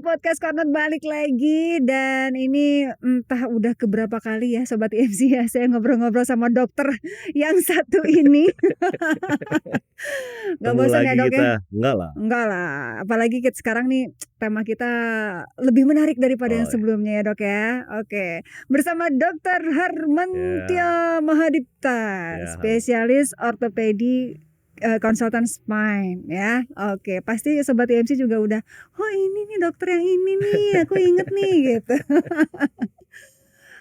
Podcast Corner balik lagi dan ini entah udah keberapa kali ya Sobat IMC ya saya ngobrol-ngobrol sama dokter yang satu ini. Nggak Ketemu bosan ya lagi Dok ya? kita, enggak lah. Enggak lah, apalagi sekarang nih tema kita lebih menarik daripada yang Oh, sebelumnya ya Dok ya. Oke, bersama Dokter ya, Harmantia Mahadipta, ya, halo. spesialis ortopedi konsultan spine ya. Oke, pasti Sobat IMC juga udah, oh ini nih dokter yang ini nih, aku inget nih gitu.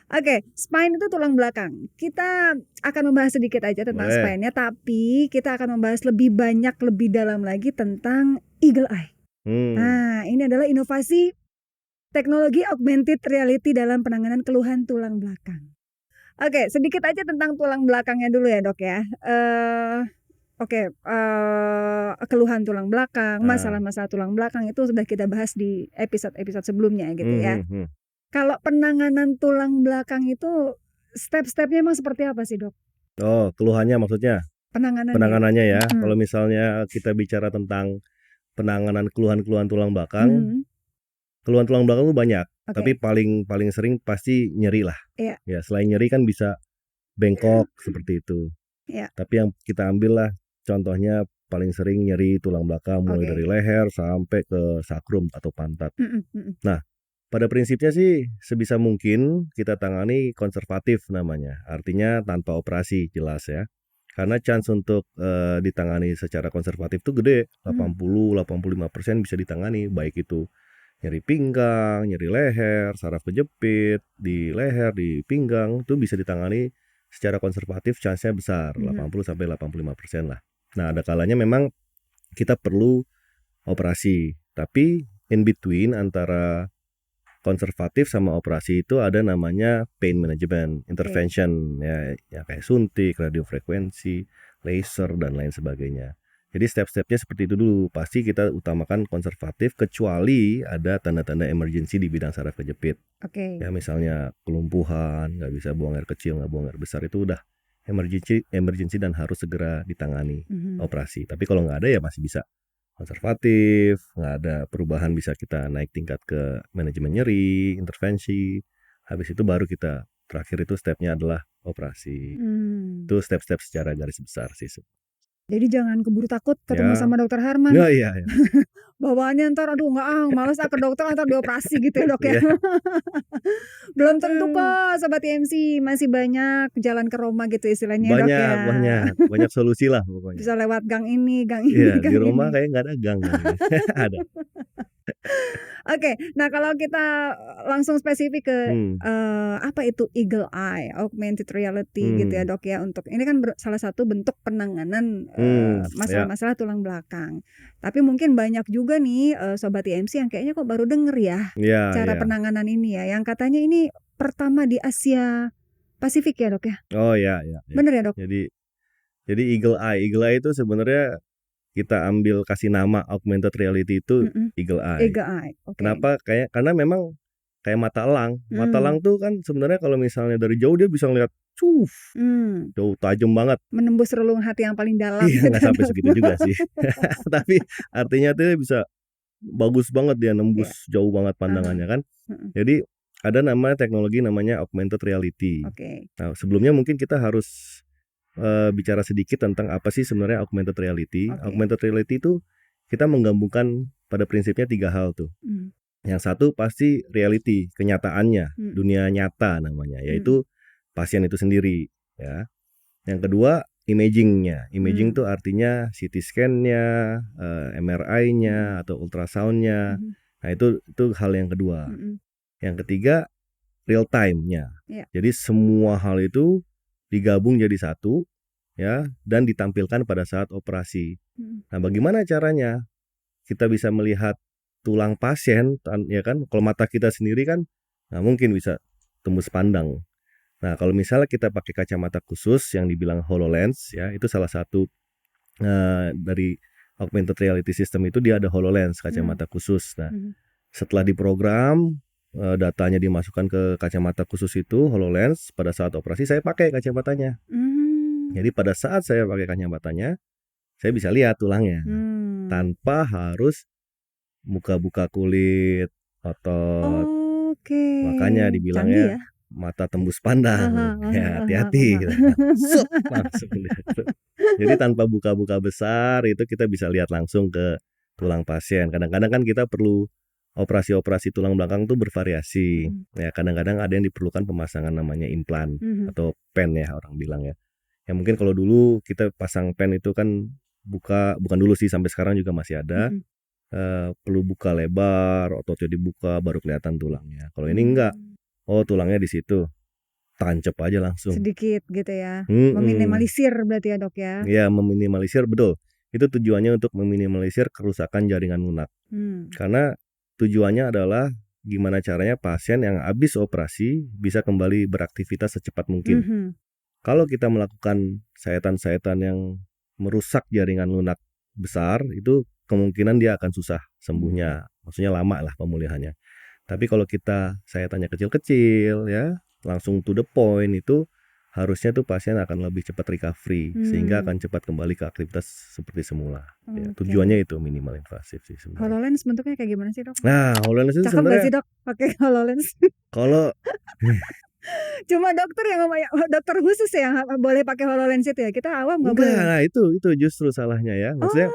Oke, spine itu tulang belakang. Kita akan membahas sedikit aja tentang Boleh. spine-nya, tapi kita akan membahas lebih banyak, lebih dalam lagi tentang Eagle Eye. Nah, ini adalah inovasi teknologi augmented reality dalam penanganan keluhan tulang belakang. Oke, sedikit aja tentang tulang belakangnya dulu ya dok ya. Oke, keluhan tulang belakang, masalah-masalah tulang belakang itu sudah kita bahas di episode-episode sebelumnya gitu ya. Kalau penanganan tulang belakang itu step-stepnya emang seperti apa sih dok? Oh, keluhannya maksudnya? Penanganannya ya. Kalau misalnya kita bicara tentang penanganan keluhan-keluhan tulang belakang, keluhan tulang belakang itu banyak. Tapi paling sering pasti nyeri lah. Iya. Ya, selain nyeri kan bisa bengkok seperti itu. Iya. Tapi yang kita ambil lah contohnya paling sering nyeri tulang belakang mulai dari leher sampai ke sakrum atau pantat. Nah, pada prinsipnya sih sebisa mungkin kita tangani konservatif namanya. Artinya tanpa operasi jelas ya. Karena chance untuk ditangani secara konservatif itu gede. 80-85% bisa ditangani. Baik itu nyeri pinggang, nyeri leher, saraf kejepit, di leher, di pinggang. Itu bisa ditangani secara konservatif, chance-nya besar. 80-85% lah. Nah, ada kalanya memang kita perlu operasi. Tapi in between antara konservatif sama operasi itu ada namanya pain management, intervention ya kayak suntik, radiofrekuensi, laser dan lain sebagainya. Jadi step-stepnya seperti itu dulu. Pasti kita utamakan konservatif kecuali ada tanda-tanda emergency di bidang saraf kejepit. Ya misalnya kelumpuhan, nggak bisa buang air kecil, nggak buang air besar, itu udah emergency dan harus segera ditangani operasi. Tapi kalau nggak ada ya masih bisa konservatif, nggak ada perubahan bisa kita naik tingkat ke manajemen nyeri, intervensi. Habis itu baru kita terakhir itu stepnya adalah operasi. Itu step-step secara garis besar sih. Jadi jangan keburu takut ketemu sama dokter Harman. Iya. Bawaannya ntar aduh nggak males ke dokter ntar dioperasi gitu ya dok ya. Belum tentu kok Sobat IMC, masih banyak jalan ke Roma gitu istilahnya dok ya. Banyak solusi lah pokoknya. Bisa lewat gang ini, gang ini, iya, gang di Roma ini. kayak nggak ada gang. Ada. Oke, nah kalau kita langsung spesifik ke apa itu Eagle Eye, augmented reality gitu ya dok ya, untuk ini kan salah satu bentuk penanganan masalah-masalah tulang belakang. Tapi mungkin banyak juga nih Sobat IMC yang kayaknya kok baru denger ya cara penanganan ini ya, yang katanya ini pertama di Asia Pasifik ya dok ya? Oh ya. Bener ya dok? Jadi Eagle Eye itu sebenarnya kita ambil kasih nama augmented reality itu Eagle Eye. Kenapa? Karena memang kayak mata elang. Mata elang tuh kan sebenarnya kalau misalnya dari jauh dia bisa ngeliat jauh tajam banget. Menembus relung hati yang paling dalam. Iya, nggak sampai segitu juga sih. Tapi artinya tuh bisa bagus banget dia nembus jauh banget pandangannya kan. Jadi ada teknologi namanya augmented reality. Nah, sebelumnya mungkin kita harus bicara sedikit tentang apa sih sebenarnya augmented reality. Augmented reality itu kita menggabungkan pada prinsipnya 3 hal tuh. Yang satu pasti reality, kenyataannya, dunia nyata namanya, yaitu pasien itu sendiri ya. Yang kedua imagingnya. Imaging itu artinya CT scan-nya, MRI-nya atau ultrasound-nya. Nah, itu hal yang kedua. Yang ketiga real time-nya. Jadi semua hal itu digabung jadi satu ya dan ditampilkan pada saat operasi. Nah, bagaimana caranya kita bisa melihat tulang pasien ya kan? Kalau mata kita sendiri kan nggak mungkin bisa tembus pandang. Nah, kalau misalnya kita pakai kacamata khusus yang dibilang HoloLens ya, itu salah satu dari augmented reality system itu dia ada HoloLens, kacamata khusus. Nah, setelah diprogram datanya dimasukkan ke kacamata khusus itu HoloLens, pada saat operasi saya pakai kacamatanya. Jadi pada saat saya pakai kacamatanya, saya bisa lihat tulangnya tanpa harus buka-buka kulit, otot. Oke. Makanya Canggih dibilangnya ya. mata tembus pandang. Ya hati-hati gitu. Langsung gitu. Jadi tanpa buka-buka besar itu kita bisa lihat langsung ke tulang pasien. Kadang-kadang kan kita perlu operasi-operasi tulang belakang tuh bervariasi. Ya kadang-kadang ada yang diperlukan pemasangan namanya implan atau pen ya orang bilang ya. Ya mungkin kalau dulu kita pasang pen itu kan bukan dulu sih, sampai sekarang juga masih ada. Perlu buka lebar, ototnya dibuka baru kelihatan tulangnya. Kalau ini enggak. Oh tulangnya di situ. Tancap aja langsung. Sedikit gitu ya. Meminimalisir berarti ya, Dok ya. Ya, meminimalisir, betul. Itu tujuannya untuk meminimalisir kerusakan jaringan lunak. Karena tujuannya adalah gimana caranya pasien yang habis operasi bisa kembali beraktivitas secepat mungkin. Kalau kita melakukan sayatan-sayatan yang merusak jaringan lunak besar, itu kemungkinan dia akan susah sembuhnya. Maksudnya lama lah pemulihannya. Tapi kalau kita sayatannya kecil-kecil ya, langsung to the point, itu harusnya tuh pasien akan lebih cepat recovery sehingga akan cepat kembali ke aktivitas seperti semula. Ya, tujuannya itu minimal invasif sih sebenarnya. HoloLens bentuknya kayak gimana sih, Dok? Nah, HoloLens itu cakep gak sih, sebenarnya Dok, pakai HoloLens? kalau Cuma dokter khusus ya yang boleh pakai HoloLens itu ya. Kita awam nggak boleh. Nah, itu justru salahnya ya. Maksudnya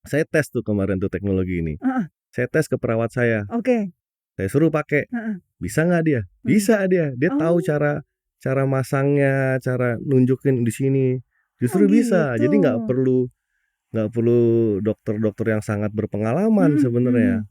saya tes tuh kemarin tuh teknologi ini. Saya tes ke perawat saya. Saya suruh pakai. Bisa nggak dia? Bisa dia. Dia tahu cara masangnya, cara nunjukin di sini. Justru bisa. Gitu. Jadi nggak perlu dokter-dokter yang sangat berpengalaman sebenarnya.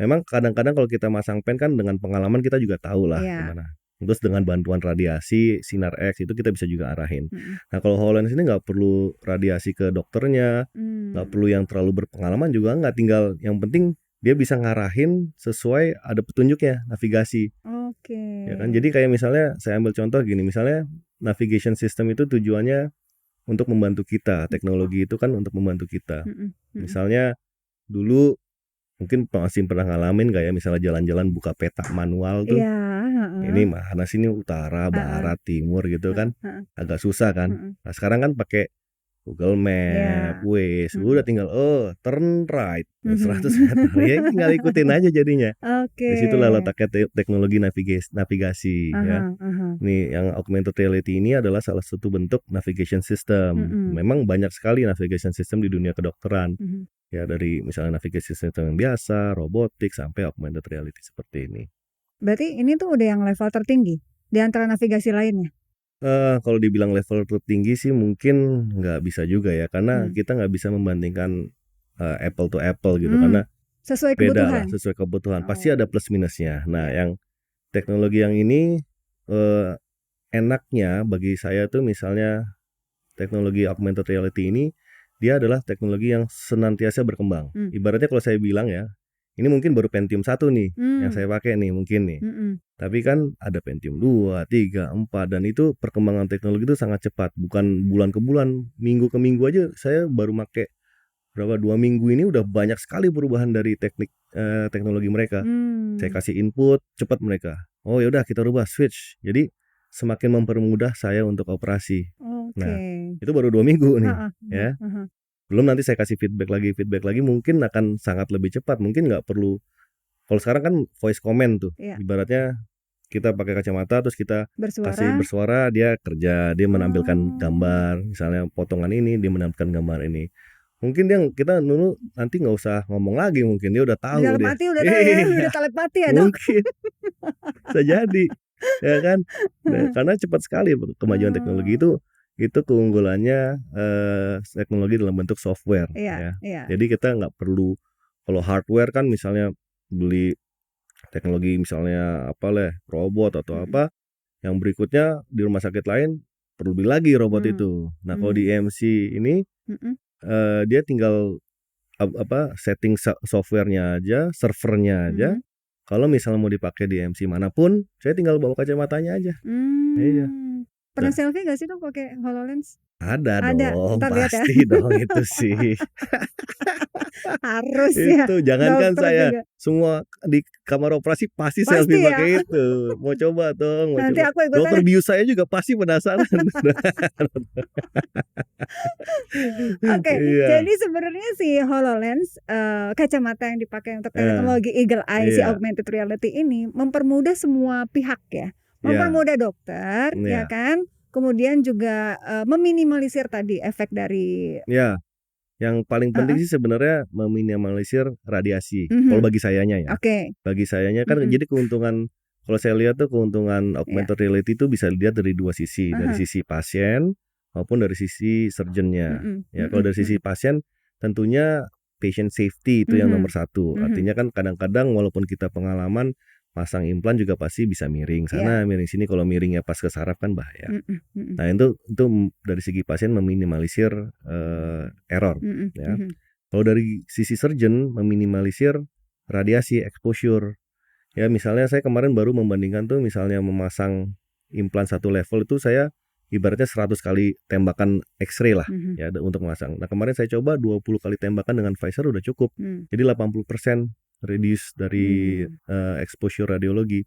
Memang kadang-kadang kalau kita masang pen kan dengan pengalaman kita juga tahu lah gimana. Terus dengan bantuan radiasi, sinar X itu kita bisa juga arahin. Nah kalau HoloLens ini nggak perlu radiasi ke dokternya, nggak perlu yang terlalu berpengalaman juga nggak, tinggal yang penting dia bisa ngarahin sesuai ada petunjuknya, navigasi. Ya kan, jadi kayak misalnya saya ambil contoh gini, misalnya navigation system itu tujuannya untuk membantu kita, teknologi itu kan untuk membantu kita. Misalnya dulu mungkin masih pernah ngalamin gak ya, misalnya jalan-jalan buka peta manual tuh. Ini mana sini utara, barat, timur gitu kan. Agak susah kan. Nah sekarang kan pakai Google Map, Waze, udah tinggal turn right 100 meter. Ya tinggal ikutin aja jadinya. Di situlah letaknya teknologi navigasi ya. Nih yang augmented reality ini adalah salah satu bentuk navigation system. Memang banyak sekali navigation system di dunia kedokteran. Ya dari misalnya navigasi sistem yang biasa, robotik, sampai augmented reality seperti ini. Berarti ini tuh udah yang level tertinggi di antara navigasi lainnya? Kalau dibilang level tertinggi sih mungkin nggak bisa juga ya, karena kita nggak bisa membandingkan apple to apple gitu, karena sesuai beda kebutuhan. lah, sesuai kebutuhan. Pasti ada plus minusnya. Nah yang teknologi yang ini enaknya bagi saya tuh misalnya teknologi augmented reality ini, dia adalah teknologi yang senantiasa berkembang. Ibaratnya kalau saya bilang ya, ini mungkin baru Pentium 1 nih yang saya pakai nih mungkin nih. Tapi kan ada Pentium 2, 3, 4 dan itu perkembangan teknologi itu sangat cepat. Bukan bulan ke bulan, minggu ke minggu aja saya baru pakai berapa 2 minggu ini udah banyak sekali perubahan dari teknologi mereka. Saya kasih input, cepat mereka. Oh ya udah kita rubah switch. Jadi semakin mempermudah saya untuk operasi. Nah, itu baru 2 minggu nih ya. Belum nanti saya kasih feedback lagi mungkin akan sangat lebih cepat. Mungkin nggak perlu, kalau sekarang kan voice comment tuh. Ibaratnya kita pakai kacamata terus kita kasih bersuara, dia kerja, dia menampilkan gambar, misalnya potongan ini dia menampilkan gambar ini. Mungkin kita dulu nanti nggak usah ngomong lagi, mungkin dia udah tahu udah telepati ya, Dok. Mungkin bisa jadi ya kan. Nah, karena cepat sekali kemajuan teknologi itu keunggulannya teknologi dalam bentuk software ya. Jadi kita nggak perlu, kalau hardware kan misalnya beli teknologi misalnya robot atau apa, yang berikutnya di rumah sakit lain perlu beli lagi robot itu. Nah kalau di EMC ini dia tinggal setting softwarenya aja, servernya aja. Kalau misalnya mau dipakai di EMC manapun, saya tinggal bawa kacamatanya aja. Iya. Pernah selfie gak sih, Dok, pakai HoloLens? Ada Ada, dong, entar lihat ya. pasti dong itu sih. Harus ya, Itu jangankan dokter saya, juga. semua di kamar operasi pasti selfie Pasti ya. pakai itu. Mau coba dong, mau Nanti coba. aku Dokter ikutan ya. bius saya juga pasti penasaran. Oke, Iya. jadi sebenarnya si HoloLens, kacamata yang dipakai untuk Eh, teknologi Eagle Eye, si iya. augmented reality ini mempermudah semua pihak ya. Iya. Mempermudah dokter, ya Iya. kan? Kemudian juga, meminimalisir tadi efek dari Iya. Yang paling penting heeh. sih sebenarnya meminimalisir radiasi, kalau Mhm. bagi sayanya ya. Oke. Bagi sayanya kan Mhm. jadi keuntungan, kalau saya lihat tuh keuntungan Iya. augmented reality itu bisa dilihat dari 2 sisi, dari Heeh. sisi pasien maupun dari sisi surgeon-nya. Mhm Ya kalau mhm dari sisi mhm. pasien tentunya patient safety itu yang nomor Mhm. 1. Mhm. Artinya kan kadang-kadang walaupun kita pengalaman pasang implan juga pasti bisa miring sana, Iya. miring sini, kalau miringnya pas ke saraf kan bahaya. Mhm mhm. Nah itu dari segi pasien meminimalisir, error Mhm ya. mhm. Kalau dari sisi surgeon meminimalisir radiasi exposure. Ya misalnya saya kemarin baru membandingkan tuh misalnya memasang implan 1 level itu saya ibaratnya 100 kali tembakan X-ray lah Mhm. ya untuk memasang. Nah kemarin saya coba 20 kali tembakan dengan Pfizer udah cukup. Jadi 80% reduce dari, exposure radiologi.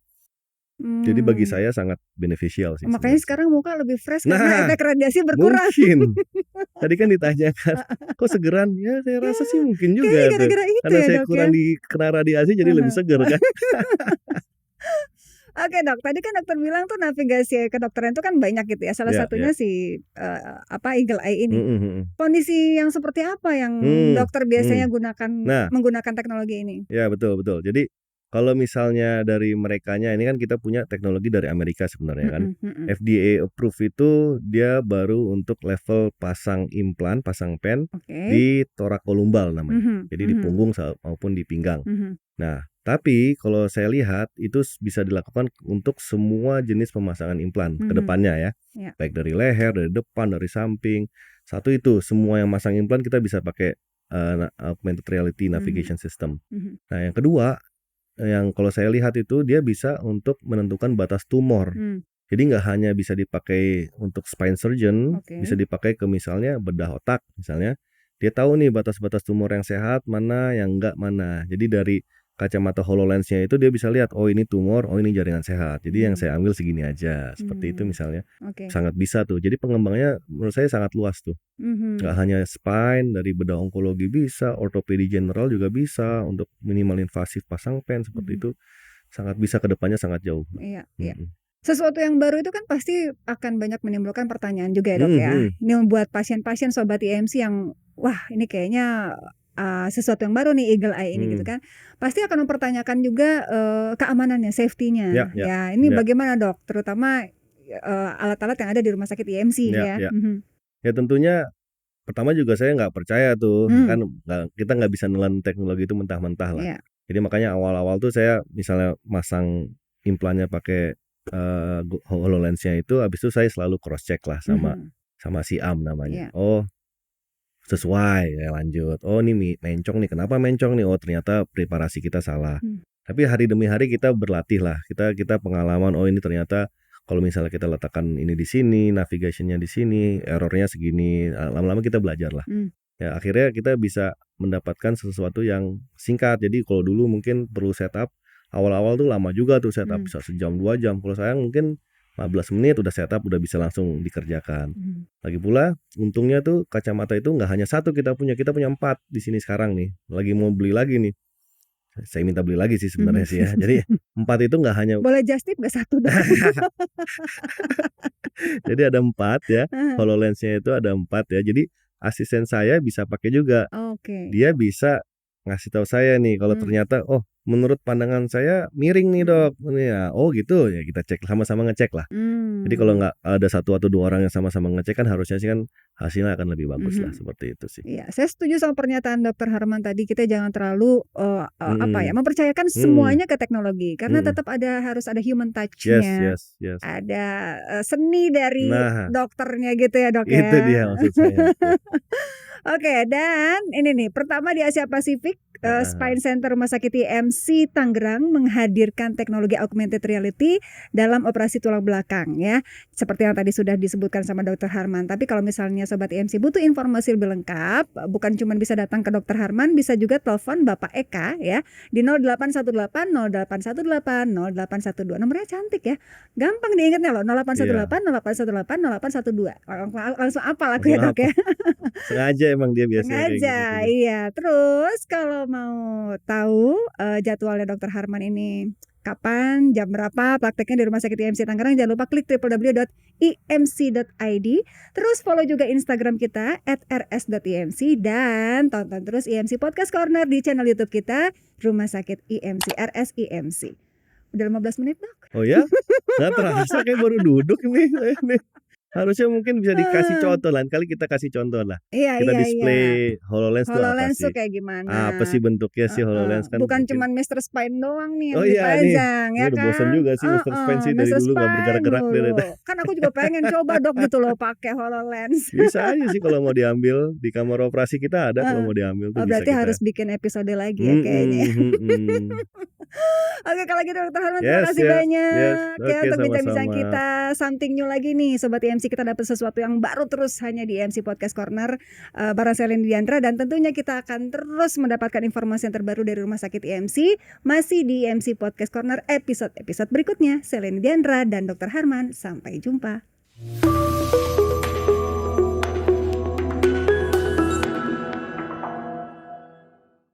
Jadi bagi Mmm. saya sangat beneficial sih Makanya sebenarnya sih. sekarang muka lebih fresh karena Nah, efek radiasi berkurang. mungkin. Tadi kan ditanyakan, "Kok segeran?" Ya saya Ya, rasa sih mungkin kayaknya juga tuh, gara-gara itu karena ya, saya Dok, ya? kurang kena radiasi jadi lebih Heeh. seger kan. Oke, Dok, tadi kan dokter bilang tuh navigasi kedokteran itu kan banyak gitu ya, salah Iya iya. satunya si, Eagle Eye ini. Mhm mhm. Kondisi yang seperti apa yang Mmm, dokter biasanya mmm. Nah, menggunakan teknologi ini? ya betul betul. Jadi kalau misalnya dari merekanya ini kan kita punya teknologi dari Amerika sebenarnya kan. Mhm mhm. FDA approve itu dia baru untuk level pasang implan, pasang pen Oke. di thoracolumbar namanya. Mhm Jadi di mhm. punggung maupun di pinggang. Mhm. Nah, tapi kalau saya lihat itu bisa dilakukan untuk semua jenis pemasangan implan ke Mhm. depannya ya. Ya. Baik dari leher, dari depan, dari samping. Satu itu, semua yang masang implan kita bisa pakai augmented reality Mhm. navigation system. Mhm. Nah, yang kedua, yang kalau saya lihat itu dia bisa untuk menentukan batas tumor. Mmm. Jadi nggak hanya bisa dipakai untuk spine surgeon, bisa Oke. dipakai ke misalnya bedah otak misalnya. Dia tahu nih batas-batas tumor yang sehat, mana yang enggak, mana. Jadi dari kacamata HoloLens-nya itu dia bisa lihat, oh ini tumor, oh ini jaringan sehat. Jadi yang Mmm. saya ambil segini aja, seperti itu Mmm. misalnya. Oke. Sangat bisa tuh. Jadi pengembangannya menurut saya sangat luas tuh. Nggak Mhm. hanya spine, dari bedah onkologi bisa, ortopedi general juga bisa, untuk minimal invasif pasang pen seperti Mhm. itu. Sangat bisa ke depannya sangat jauh. Iya iya. Mhm. Sesuatu yang baru itu kan pasti akan banyak menimbulkan pertanyaan juga ya, Dok, Mhm ya. mhm. Ini buat pasien-pasien sobat IMC yang, wah ini kayaknya, sesuatu yang baru nih Eagle Eye ini gitu Mhm. kan. Pasti akan mempertanyakan juga, keamanannya, Ya safety-nya. ya Ya ini ya. bagaimana, Dok? Terutama, alat-alat yang ada di rumah sakit IMC Ya ya. ya. Mhm. Ya tentunya pertama juga saya nggak percaya tuh, Mmm. kan kita nggak bisa nelan teknologi itu mentah-mentah lah. Iya. Jadi makanya awal-awal tuh saya misalnya masang implannya pakai, HoloLens-nya itu, habis itu saya selalu cross check lah sama Mhm. si AM namanya. Iya. Oh sesuai, ya lanjut. Oh ini mencong nih, kenapa mencong nih? Oh ternyata preparasi kita salah. Mmm. Tapi hari demi hari kita berlatih lah, kita pengalaman, oh ini ternyata kalau misalnya kita letakkan ini di sini, navigation-nya di sini, error-nya segini, lama-lama kita belajar lah. Mmm. Ya akhirnya kita bisa mendapatkan sesuatu yang singkat. Jadi kalau dulu mungkin perlu setup, awal-awal tuh lama juga tuh setup, Mmm. bisa sejam 2 jam. Kalau saya mungkin 15 menit udah setup, udah bisa langsung dikerjakan. Mhm. Lagi pula untungnya tuh kacamata itu nggak hanya 1 kita punya 4 di sini sekarang nih. Lagi mau beli lagi nih. Saya minta beli lagi sih Mhm. sebenarnya sih ya. Jadi 4 itu nggak hanya Boleh just tip nggak 1, Dok? jadi ada 4 ya, Heeh. HoloLens-nya itu ada 4 ya. Jadi asisten saya bisa pakai juga. Oke. Dia bisa ngasih tahu saya nih kalau Mmm. ternyata, "Oh menurut pandangan saya miring nih Mhm. Dok." Ini ya, "Oh gitu." Ya kita cek, sama-sama ngecek lah. Jadi kalau Mmm. nggak ada 1 atau 2 orang yang sama-sama ngecek kan harusnya sih kan hasilnya akan lebih bagus lah, Mhm. seperti itu sih. Iya, saya setuju sama pernyataan Dokter Harman tadi, kita jangan terlalu, apa ya, Mhm, mempercayakan mhm, semuanya ke teknologi, karena mhm. tetap harus ada human Yes touch-nya, yes yes. ada, seni dari Nah, dokternya gitu ya, Dok, itu ya. dia maksud saya tuh. Oke, dan ini nih, pertama di Asia Pasifik, Spine Center Rumah Sakit IMC Tangerang menghadirkan teknologi augmented reality dalam operasi tulang belakang ya. Seperti yang tadi sudah disebutkan sama Dr. Harman. Tapi kalau misalnya Sobat IMC butuh informasi lebih lengkap, bukan cuma bisa datang ke Dr. Harman, bisa juga telepon Bapak Eka ya di 0818 0818 0812. Nomornya cantik ya. Gampang diingatnya loh, 0818 0818 0812. Langsung apal aku ya, Dok ya. Sengaja emang dia biasanya kayak Sengaja, gitu. iya. Terus kalau mau tahu jadwalnya Dr. Harman ini kapan, jam berapa prakteknya di Rumah Sakit IMC Tangerang, jangan lupa klik www.imc.id. Terus follow juga Instagram kita @rs.imc dan tonton terus IMC Podcast Corner di channel YouTube kita Rumah Sakit IMC RSIMC. Udah 15 menit, Dok. Oh ya? Nggak terasa kayak baru duduk nih. Harusnya mungkin bisa dikasih contoh, lain kali kita kasih contoh lah. Iya, Kita iya, display HoloLens tuh apa HoloLens tuh sih? kayak gimana? Apa sih bentuknya sih HoloLens kan? Bukan mungkin. cuman Mr. Spine doang nih yang Oh iya nih, dipajang ini ya udah kan? bosan juga sih Mr. Spine sih dari Mr. dulu nggak Spine bergerak-gerak dari mulu. Kan aku juga pengen coba, Dok, gitu loh pakai HoloLens. Bisa aja sih kalau mau diambil di kamar operasi kita ada kalau mau diambil tuh Oh, bisa berarti kita. harus bikin episode lagi ya kayaknya. Oke, kalau gitu Dr. Harman terima kasih banyak ya untuk bincang-bincang kita. Something new lagi nih Sobat IMC, kita dapat sesuatu yang baru terus hanya di IMC Podcast Corner bareng Seleni Diandra, dan tentunya kita akan terus mendapatkan informasi yang terbaru dari Rumah Sakit IMC masih di IMC Podcast Corner episode berikutnya. Seleni Diandra dan Dr. Harman, sampai jumpa.